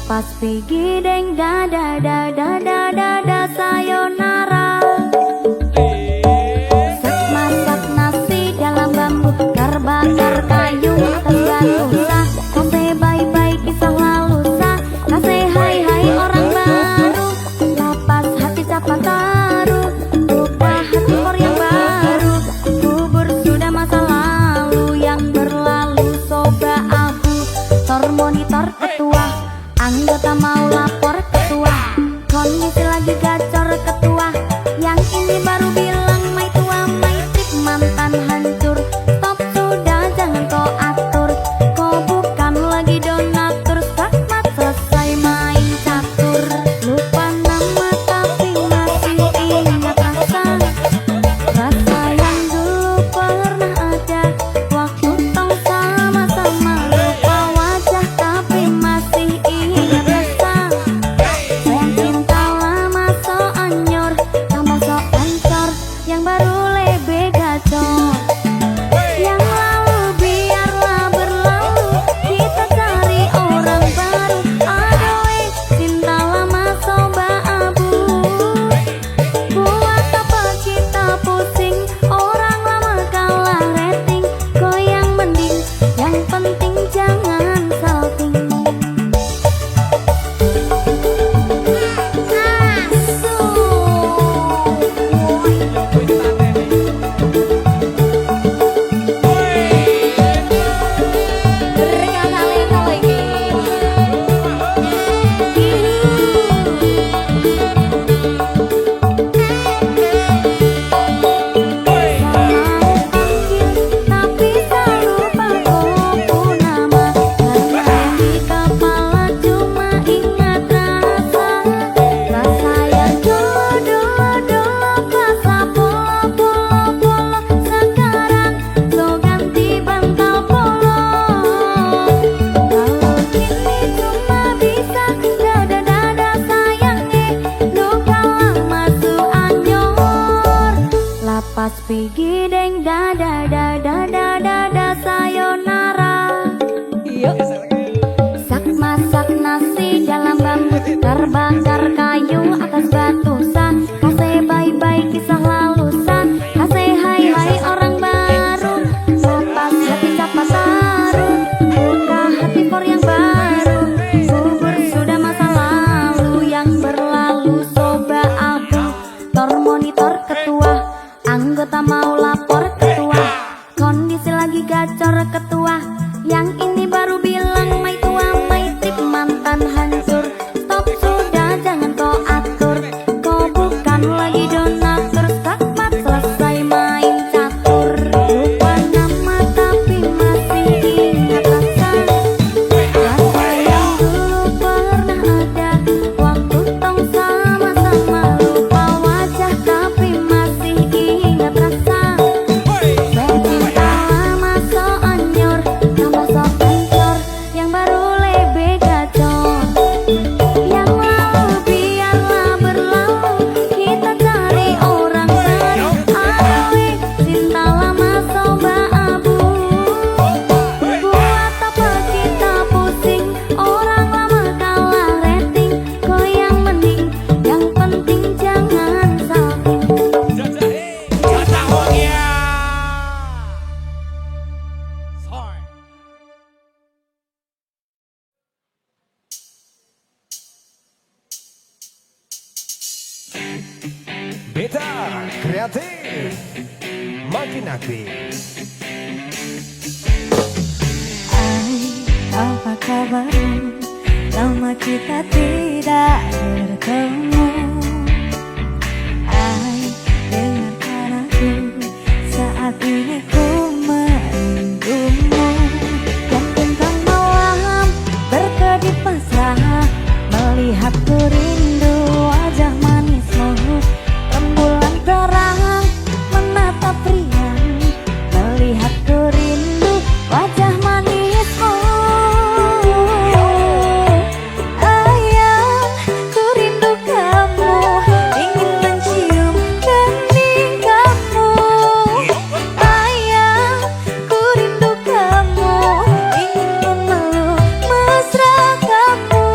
Lapas pigi deng da da da da da da da sayonara. Sak masak nasi dalam bambu, terbakar kayu atas batu sah. Sampai bye-bye kisah lalu sah. Kasih hai-hai orang baru. Lapas hati siapa taruh, lupa hati for yang baru. Kubur sudah masa lalu yang berlalu. Soba abu, tor monitor ketua. Anggota mau lapor ketua, kondisi lagi gacor ketua. Yang ini baru bilang mai tua mai trip mantan hancur. Stop sudah jangan kau atur, kau bukan lagi donatur. Skakmat selesai main catur. Lupa nama tapi masih ingat rasa. Rasa yang dulu pernah ada waktu tong sama-sama. Lupa wajah tapi masih ingat rasa. Sayang cinta lama so anyor, tambah so ancor, yang baru lebih gacor. Yang lalu biarlah berlalu, kita cari orang baru. Aduh cinta lama soba abu. Buat apa kita pusing, orang lama kalah rating. Goyang mending, yang penting jangan salting. Tapi tak lupa kupu nama, karena di kepala cuma ingat rasa. Rasa yang dulu pas polo. Sekarang so ganti bantal polo. Kalau kini cuma bisa dada sayangnya, luka lama su anyor. Lapas pigi deng da da da da da da da sayonara. Sak masak nasi dalam bambu, terbakar kayu atas batu sah. Kasih bye-bye kisah lalu sah. Kasih hai-hai orang baru. Lapas hati siapa taruh, buka hati for yang baru. Kubur sudah masa lalu yang berlalu. Soba abu, tor monitor ketua. Anggota mau lapor ketua, kondisi lagi gacor ketua. Yang ini baru bilang mai tua mai trip mantan hancur. Stop sudah jangan kau atur, kau bukan lagi donatur. Skakmat selesai main catur. Lupa nama tapi masih ingat rasa. Rasa yang dulu pernah ada waktu tong sama-sama. Lupa wajah tapi masih ingat rasa. Sayang cinta lama so anyor, tambah so ancor, yang baru lebih gacor. Yang lalu biarlah berlalu, kita cari orang baru. Aduh cinta lama soba abu. Buat apa kita pusing, orang lama kalah rating. Goyang mending, yang penting jangan salting. Beta kreatif makin aktif. Hai, apa kabarmu? Lama kita tidak bertemu. Hai, dengarkan aku, saat ini ku merindumu. Yang bintang malam berkedip mesra, melihatku rindu wajah manismu. Rembulan terang menatap riang, melihatku rindu wajah manismu. Ayang, ku rindu kamu, ingin mencium kening kamu. Ayang, ku rindu kamu, ingin memeluk mesra kamu.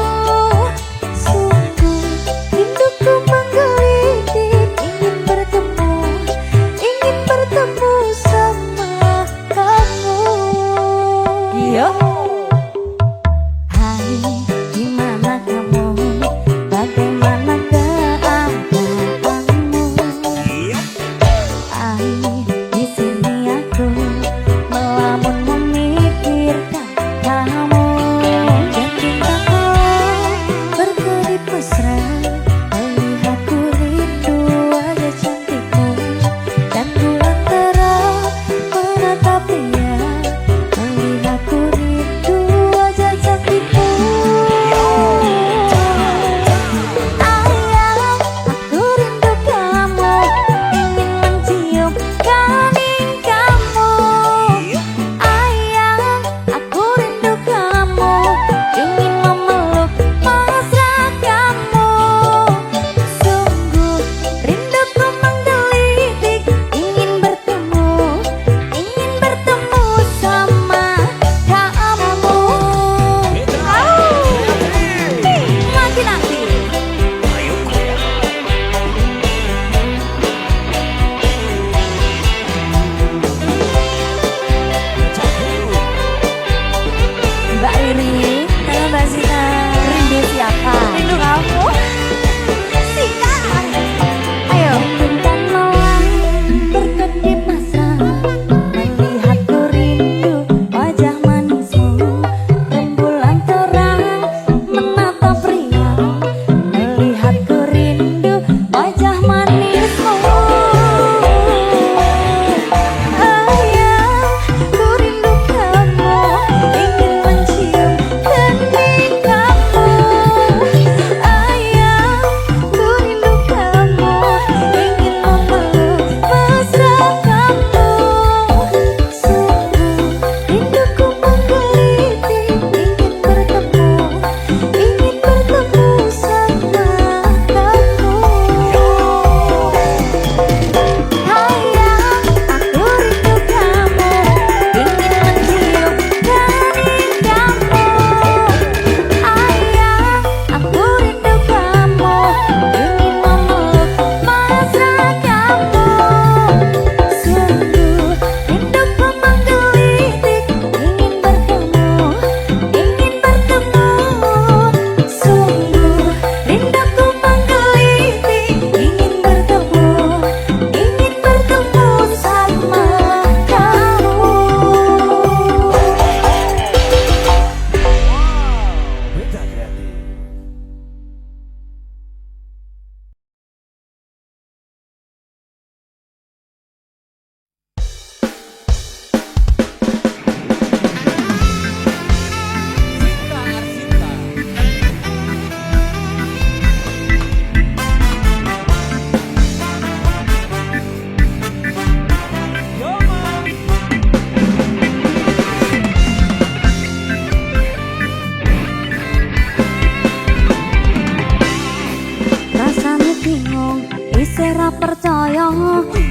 percaya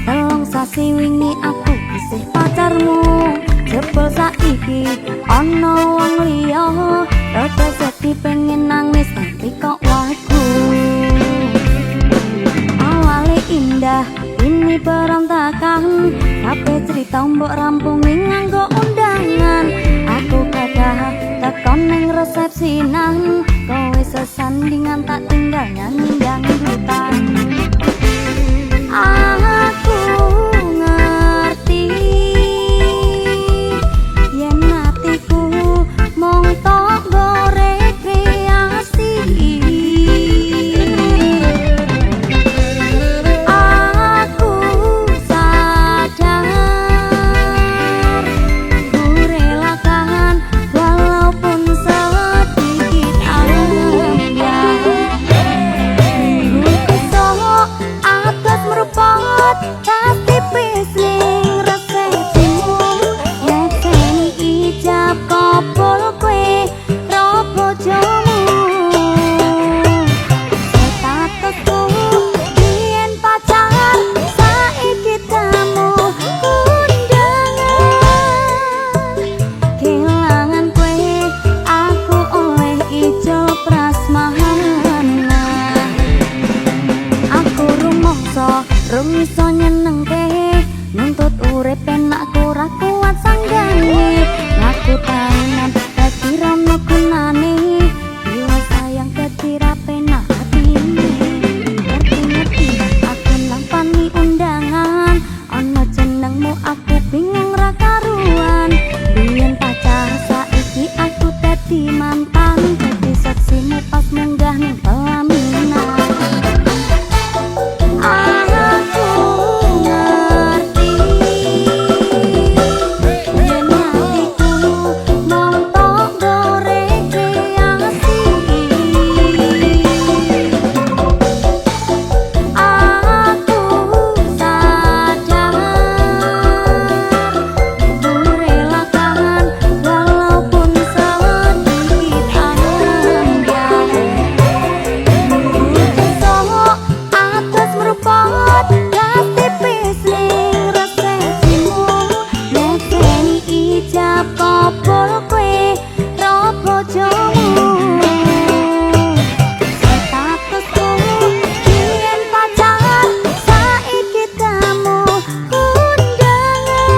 telung sasi wingi aku isih pacarmu jebul saiki ana wong liya rada sedih pengen nangis tapi kok waku awale indah ini berantakan tapi cerita mbok rampungi nganggo undangan aku kadah tekon ning resepsinan kowe sesandingan tak tinggal nyanyi dangdutan aku ngerti yen hatiku mung tok gore kreasi aku sadar ku relakan walaupun sedikit ambiar minggu kesok atas merupot tas tipis ning resepsimu nyekseni ijab kopol kue robo jomu statusku biyen pacar saiki tamu undangan kelangan kue aku oleh ijo prasmanan aku rumangsa rung iso nyenengke nuntut urip enak ora kuat sanggane aku tahunan dadi rono gunane bila sayang dadi ra penak atine ngerti aku nampani undangan ana jenengmu aku bingung ra karuan biyen pacar saiki aku dadi mantan dadi saksimu pas munggah ning pelaminan aku ngerti yen hatiku mung tok gore kreasi aku sadar ku relakan walaupun sedikit ambiar kesok atas merupot tas tipis ning resepsimu nyekseni ijab kopol kue robo jomu statusku biyen pacar saiki tamu undangan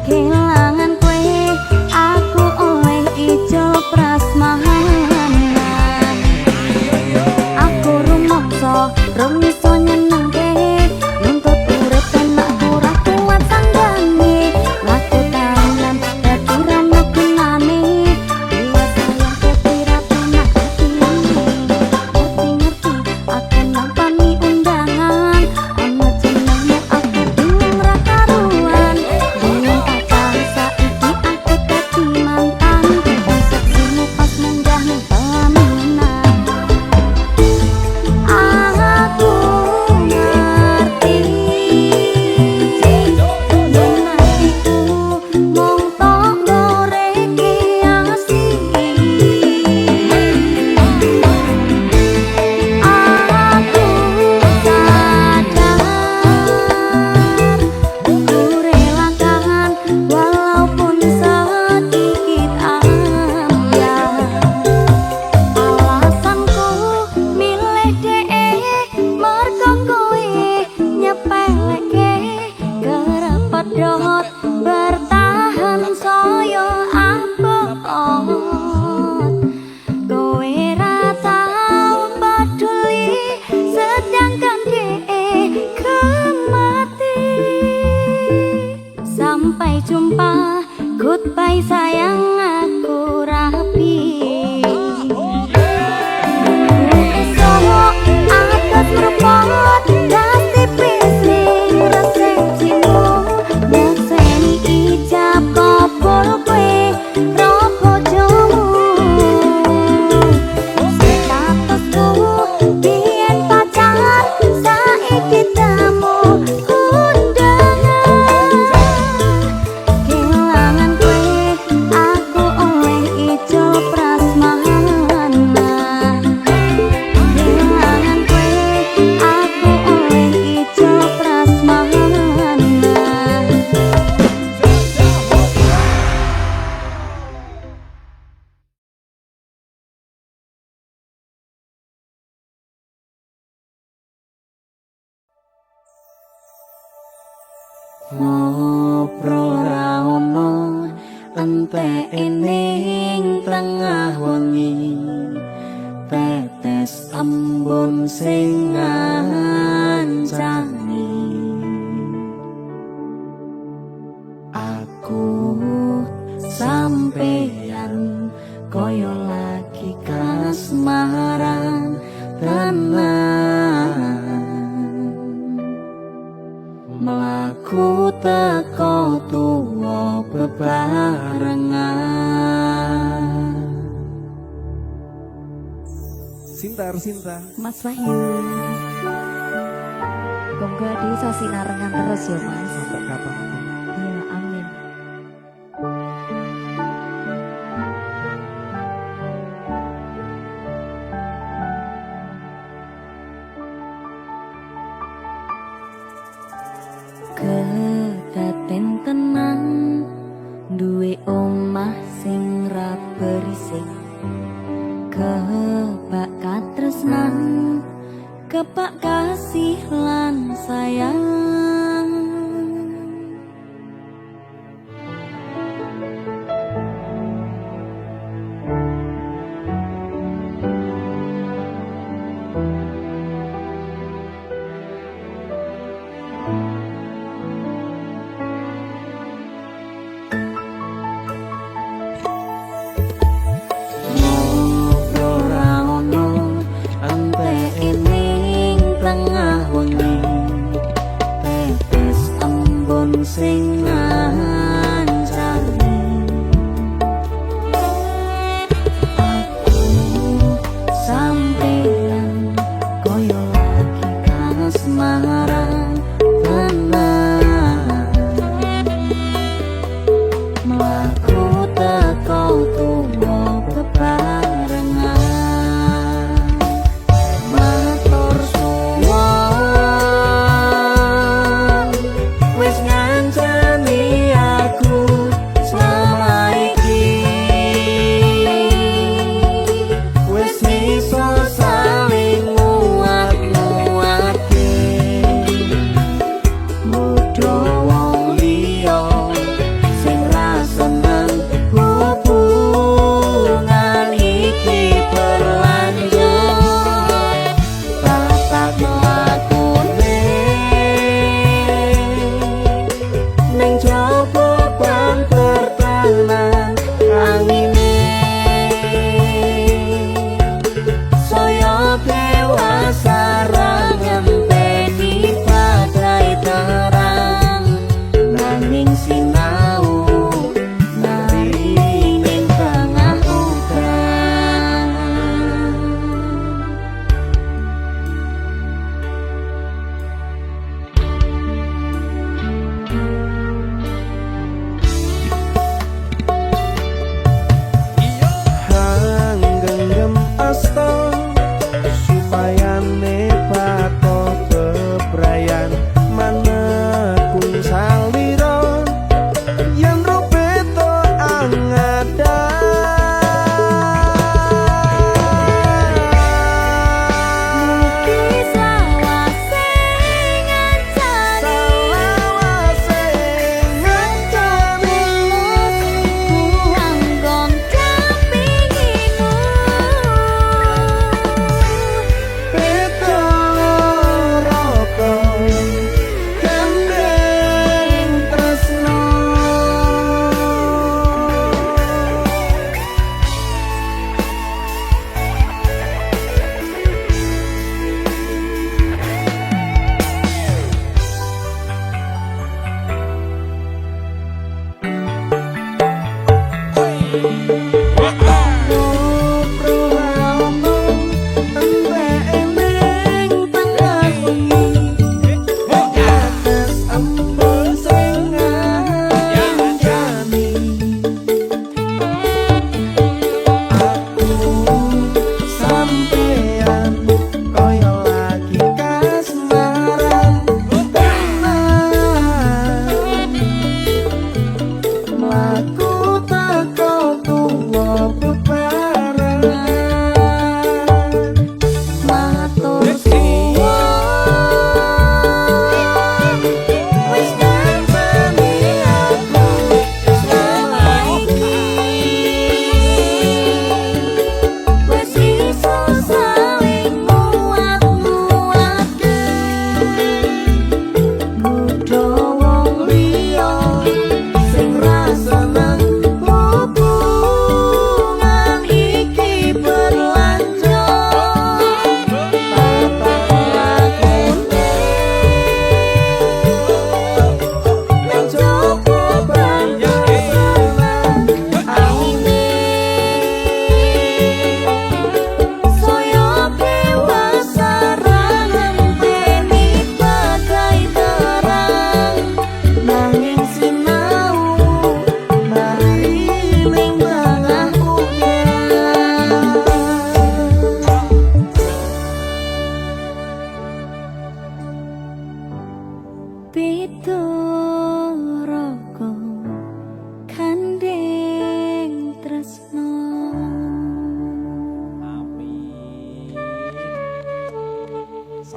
kelangan kue aku oleh ijo prasmanan aku rumangsa rung iso nyenengke nuntut urip enak ora kuat sanggane aku tahunan dadi rono gunane bila sayang dadi ra penak atine ngerti aku nampani undangan ana jenengmu aku bingung ra karuan biyen pacar saiki aku dadi mantan dadi saksimu pas munggah ning pelaminan aku ngerti yen hatiku mung tok gore kreasi aku sadar ku relakan walaupun sedikit ambiar alasanku milih dhek mergo kowe nyepeleke kerep pedhot bertahan saya abot kowe ra tau peduli sedangkan dhek kemati sampai jumpa goodbye sayang aku rapi esok atas merupot tas tipis ning resepsimu nyekseni ijab kopol kue robo jomu statusku biyen pacar saiki tamu undangan kelangan kue aku ngobrol ra ono entek ning tengah wengi tetes embun sing ngancani aku sampeyan koyo lagi kasmaran tenan mlaku teko tuwa bebarengan. Sinta. Mas Wahyu. Moga bisa sinarengan terus ya Mas. Sampai kapan? Iya, amin. Kedaten tenan duwe omah sing ra berisik kebak katresnan kepak kasih lan sayang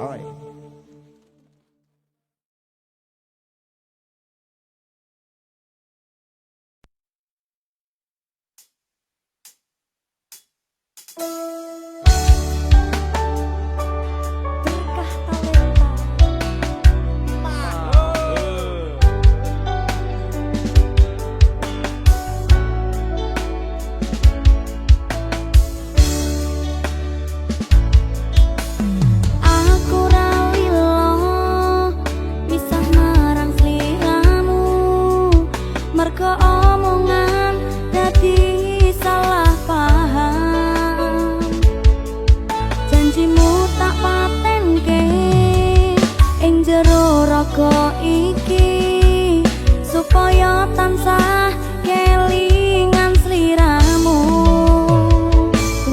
Oi. Berkah talenta. Aku ra lilo misah marang sliramu, mergo omongan dadi salah paham. Janjimu tak patenke ing jero raga iki, supaya tansah kelingan sliramu.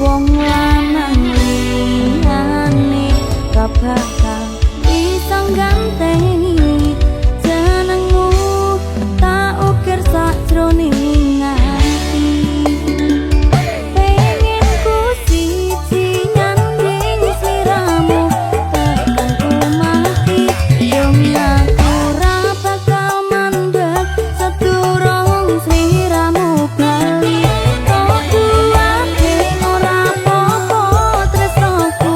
Wong lanang liyane ra bakal bisa ganteni jenengmu, tak ukir sajroning ati. Pengen ku siji nyanding sliramu, tekan ku mati. Dong aku ra bakal mandeg sedurung sliramu bali. Kok duwake ora apa-apa tresnoku,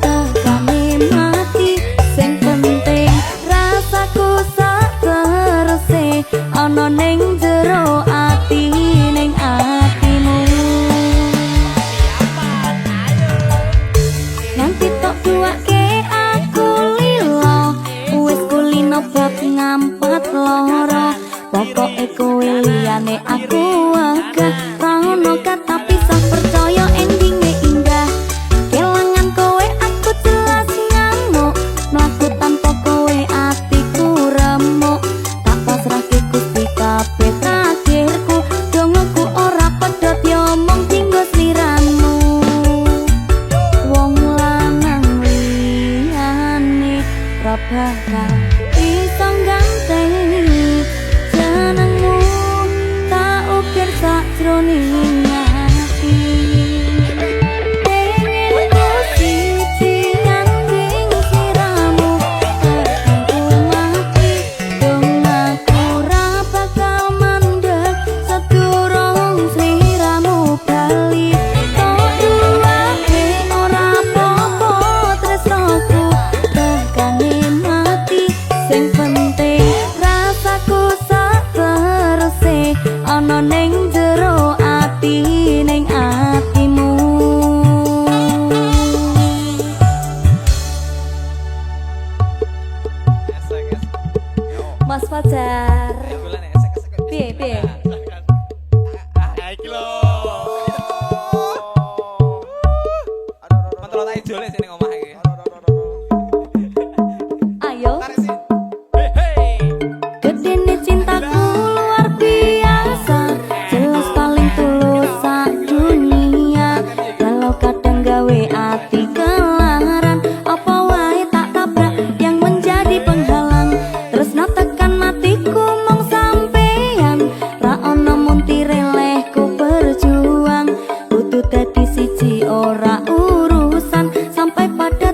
tekane mati. Sing penting rasaku sak teruse ana ning jero ati, ning atimu. Nganti tok duwake aku lilo, wis kulino bab ngampat loro. Pokoke kowe liyane aku wegah, ra ono kata pisah percaya endinge indah. Kelangan kowe aku jelas ngamuk, mlaku tanpa kowe atiku remuk. Tak pasrahke Gusti kabeh takdirku, dongoku ora pedhot yo mung dinggo sliramu. Wong lanang liyane ra bakal bisa ganteni jenengmu, tak ukir sajroning ati. Pengen ku siji nyanding sliramu, tekan ku mati. Dong aku ra bakal mandeg sedurung sliramu bali. Kok duwake ora apa-apa tresnoku, tekane mati. Sing penting rasaku sak teruse ana ning jero ati, ning atimu. Mas Fajar, piye piye? Iki lho. Kontrol tak idole sing ning omah iki. Ayo. Hei hei. Gedene cintaku luar biasa, jelas paling tulus sak dunia. Kalau kadang gawe ati kelaran, apa wae tak tabrak yang menjadi penghalang. Terus tekan matiku mong sampean, ra ono muntire lehku berjuang. Kudu dadi siji ora urusan, sampai pada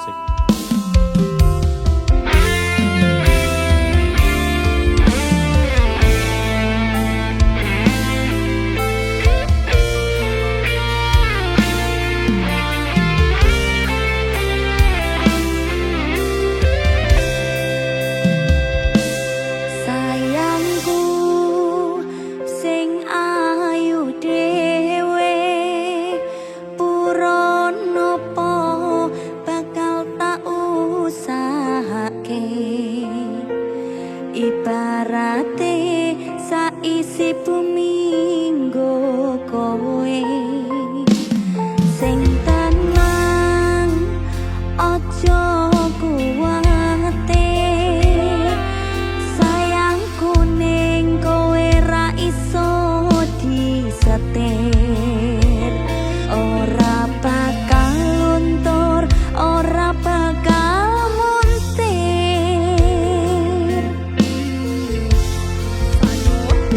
Asik. Sayangku sing ayu dhewe purun nopo bakal tak usahake ibarate saisi bumi nggo kowe sing tenang aja kuwate sayangku ning kowe ra iso disetir ora bakal luntur ora bakal muntir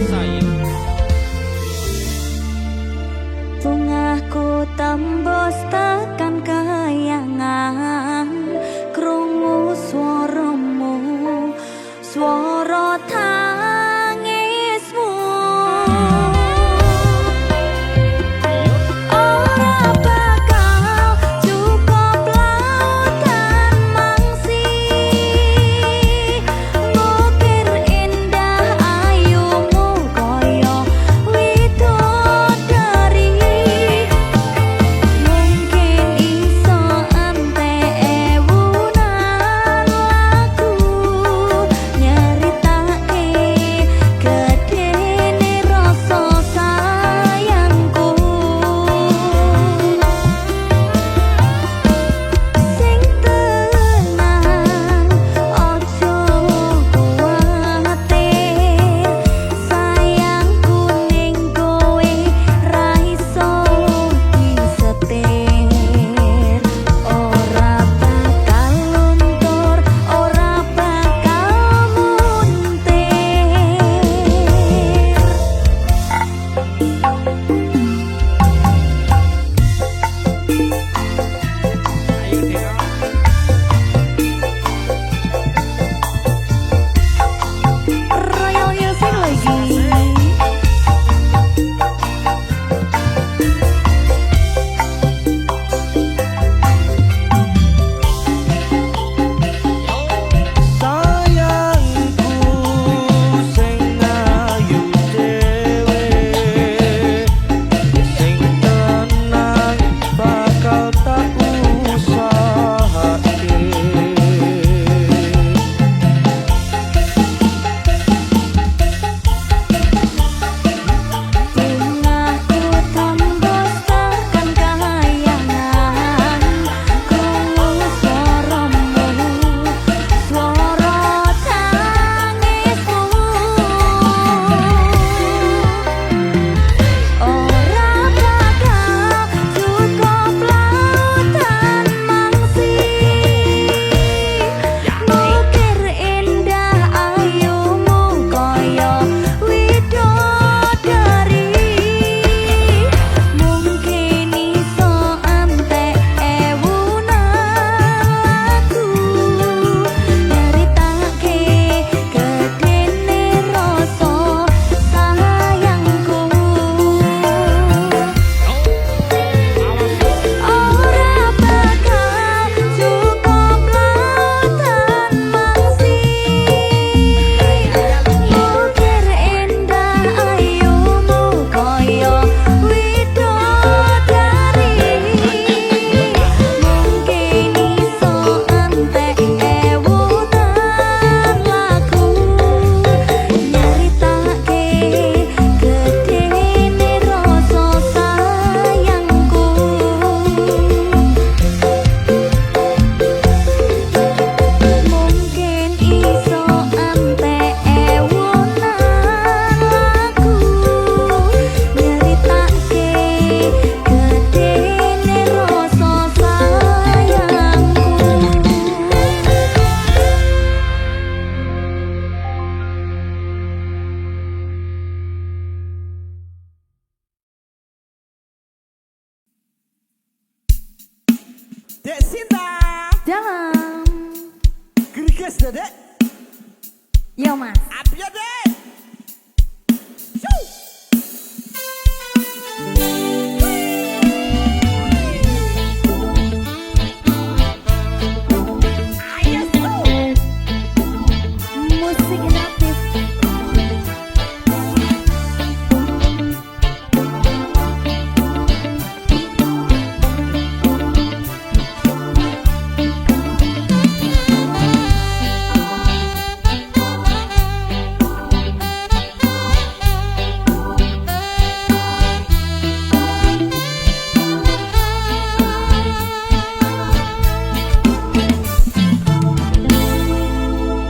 Sayang Dek. Yo mas. Ayo Dek. Musik kreatif.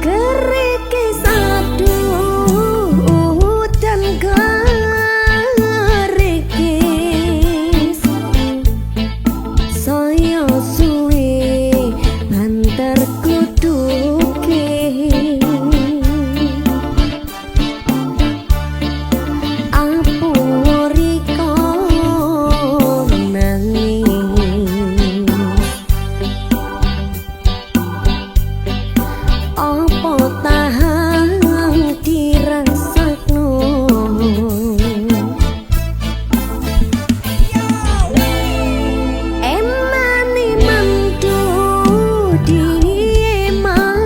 Kerikis aduh dan kerikis saya suwe banter kuduke apuriko nangis apa tahan dirasakno emane mandu dieman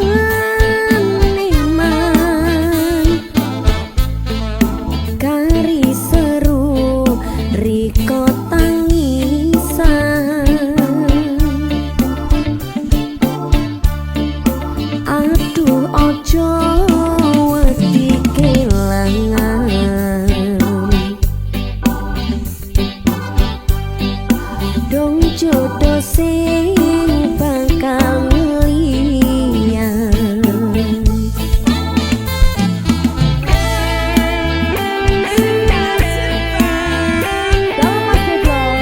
kari seru riko tangisan aduh ojo wedi kelangan dong jodoh sing bakal liyan Dalam Mas Dedon.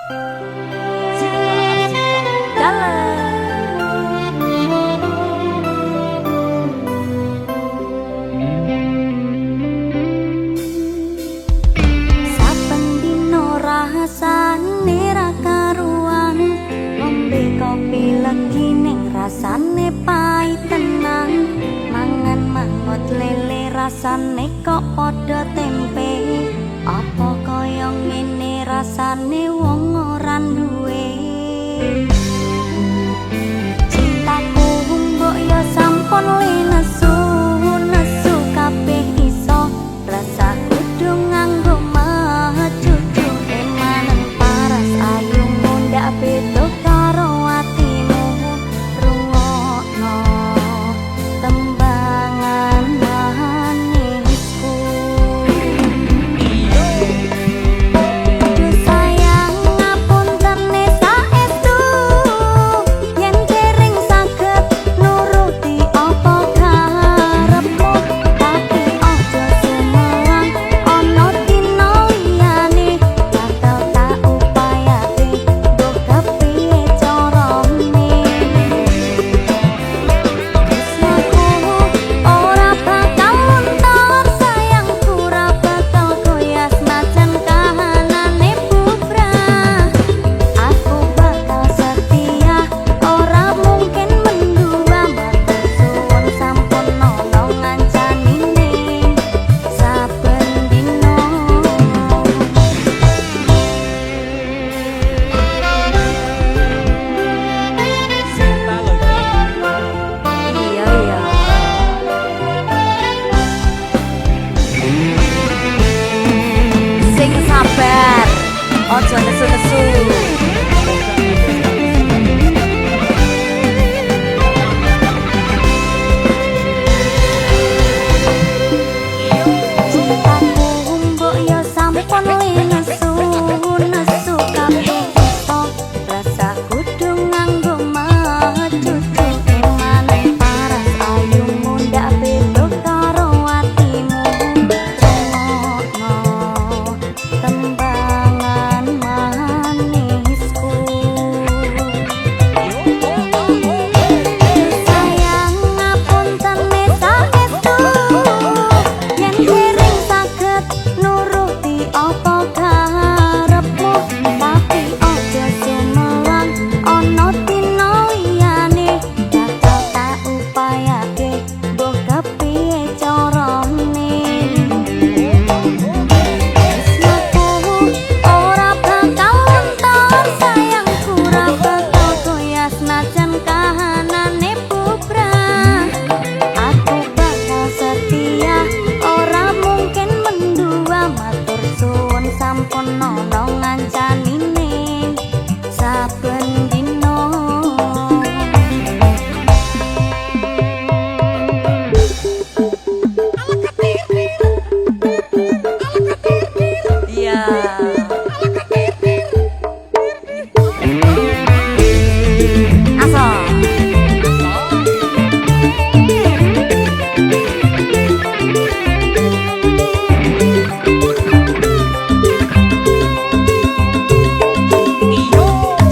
Saben dino rasane ra karuan, ngombe kopi legi ning rasane pahit tenang, mangan mangut lele rasane kok padha tempe, apa kaya ngene rasane wong ora duwe. Cintaku mbok yo sampun nesu nesu kabeh iso, rasa kudu nganggo cucu emanen paras ayumu ndak beda karo atimu. Rungokno tembangan manisku, sayang ngapunten saestu yen jering saged nuruti apa karepmu, tapi aja sumelang ana dina liyane, bakal tak upayake mbok kepiye carane. Tresnaku ora bakal luntur, sayangku ora bakal goyah senajan kahanane bubrah. Aku bakal setia, ora mungkin mendua, matur suwun sampun nono ngancanine saben dino. Sinta lagi. Iya iya. Sing sabar, ojo nesu-nesu. Cintaku mbok yo sampun nesu nesu kabeh iso, rasa kudu nganggo cucu emanen paras ayumu ndak beda karo atimu. Rungokno tembangan manisku, sayang ngapunten saestu yen jering saged nuruti apa karepmu, tapi aja sumelang ana dina liyane, bakal tak upayake mbok kepiye carane. Tresnaku ora bakal luntur, sayangku ora bakal goyah senajan kahanane bubrah. Aku bakal setia, ora mungkin mendua, matur suwun sampun nono ngancanine saben dino. Iya. Asal.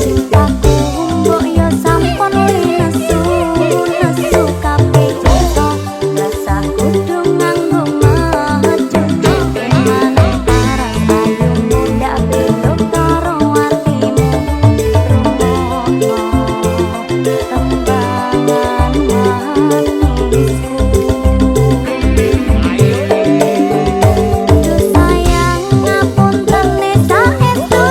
Cintaku mbok yo sampun nesu nesu kabeh iso, rasa kudu nganggo cucu emanen paras ayumu ndak beda karo atimu. Rungokno tembangan manisku, sayang ngapunten saestu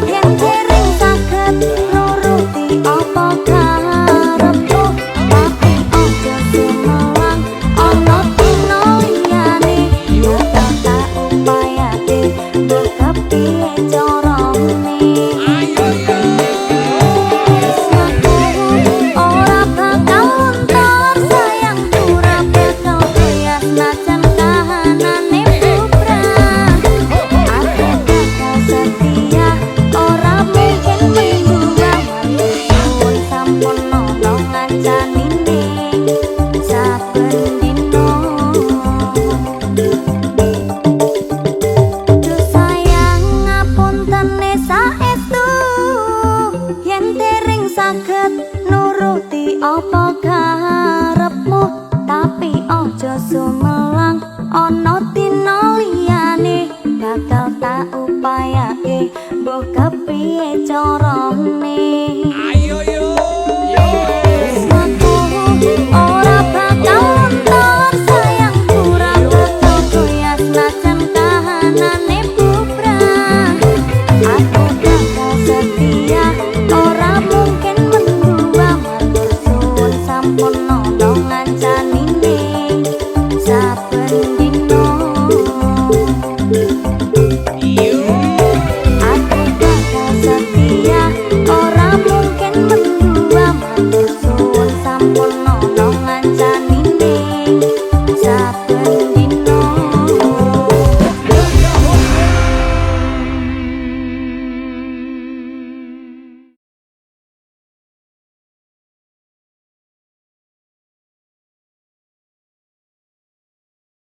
yen jering saged nuruti apa karepmu, tapi aja sumelang ana dina liyane, bakal tak upayake mbok kepiye carane. Tresnaku ora bakal luntur, sayangku ora bakal goyah senajan kahanane bubrah. Aku bakal setia, ora mungkin mendua, matur suwun sampun nono ngancanine saben dino. Sayang ngapunten saestu yen dereng saged nuruti apa karepmu tapi aja sumelang ana dina liyane bakal tak upayake mbok kepiye carane Ayo yo. aku ora bakal nonton sayang pura bakal goyah najan kahanane bubrah aku bakal setia ora mungkin mendua matur suwun sampun nono ngancanine saben dina